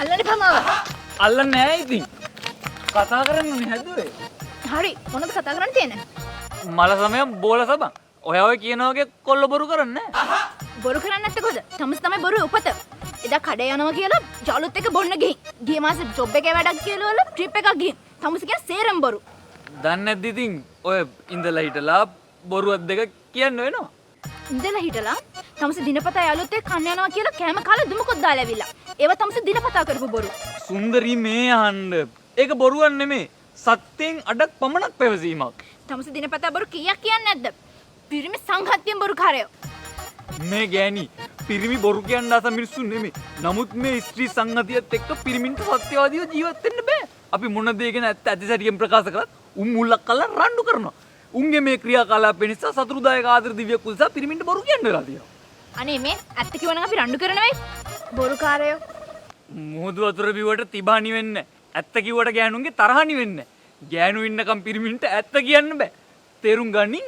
අල්ලන්න පමාව. අල්ලන්නේ නැහැ ඉතින්. කතා කරන්නේ හැදුවේ. හරි මොනවද කතා කරන්න තියෙන්නේ? මල සමය බෝල සබන්. ඔය ඔය කියන වගේ කොල්ල බොරු කරන්නේ නැහැ. බොරු කරන්නේ නැත්තේ කොහොද? තමස් තමයි බොරු උපත. එදා කඩේ යනවා කියලා ජාලුත් එක්ක බොන්න ගිහින්. ගිය මාසේ ජොබ් එකේ වැඩක් කියලා වල ට්‍රිප් එකක් ගිහින්. තමස් කියන සේරම බොරු. දන්නේ නැද්ද ඉතින් ඔය ඉඳලා හිටලා බොරුවක් දෙක කියන්න වෙනවා. ඉඳලා හිටලා තමස් දිනපතා යාළුත් එක්ක කන්න යනවා කියලා කෑම කාලා දුමකොත් දාලා ඇවිල්ලා. ඒව තමස් දිනපතා කරපු බොරු. සුන්දරී මේ අහන්න. ඒක බොරුවක් නෙමේ. සත්‍යයෙන් අඩක් පමණක් පැවසීමක්. තමස් දිනපතා බොරු කීයක් කියන්නේ නැද්ද? පිරිමි සංඝාත්‍යයෙන් බොරු කාරයෝ. මේ ගෑණි පිරිමි බොරු කියන්න ආස මිනිස්සු නෙමේ. නමුත් මේ ස්ත්‍රී සංගතියත් එක්ක පිරිමින්ට සත්‍යවාදීව ජීවත් වෙන්න බෑ. අපි මොන දේ ගැන ඇත්ත ඇතිසැටියෙන් ප්‍රකාශ කරත් උන් මුල්ලක් කල්ලා රණ්ඩු කරනවා. උන්ගේ මේ ක්‍රියාකලාපය නිසා සතුරුදායක ආදර දිව්‍ය කුල්සා පිරිමින්ට බොරු කියන්න වෙලා තියෙනවා. අනේ මේ ඇත්ත කිව්වනම් අපි රණ්ඩු කරනවයි. බොරු කාරයෝ. මුහුදු වතුර බිව්වට තිබානි වෙන්නේ. ඇත්ත කිව්වට ගෑනුන්ගේ තරහනි වෙන්නේ. ගෑනු ඉන්නකම් පිරිමින්ට ඇත්ත කියන්න බෑ. තේරුම් ගනින්.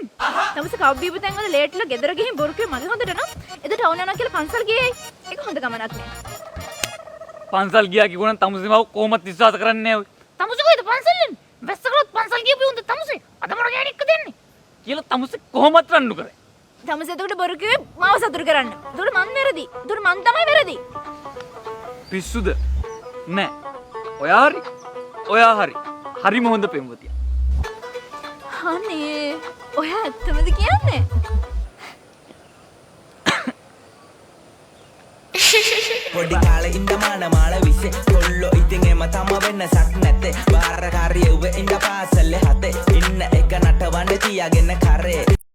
තමස කව් බීපු තැන් වල ලේට්ලා ගෙදර ගිහින් බොරු කිව්ව මගේ හොඳට නම් එද ටවුන් යනවා කියලා පන්සල් ගියේ. ඒක හොඳ ගමනක් නේ. පන්සල් ගියා කිව්වනම් තමුසේව කොහොමද විශ්වාස කරන්නේ නැහැ ඔය. තමුසේ කොහෙද පන්සල් යන්නේ? වැස්සකලොත් පන්සල් ගියපු උන්ද තමුසේ. අද මොන ගෑණික්ක දෙන්නේ? කියලා තමුසේ කොහොමද රණ්ඩු කරේ? තමසේ එතකොට බොරු කිව්වේ මාව සතුටු කරන්න. එතකොට මන් වැරදි. එතකොට මන් තමයි වැරදි. පිස්සුද? නෑ. ඔයා හරි. ඔයා හරි. හරිම හොඳ පෙම්වතිය. අනේ ඔයා ඇත්තමද කියන්නේ? පොඩි කාලේ ඉඳ මානමාල විසේ කොල්ලෝ ඉතින් එම තම වෙනසක් නැතේ බාරකාරියෙව්ව ඉඳ පාසලේ හතේ ඉන්න එක නටවන්න තියාගෙන කරේ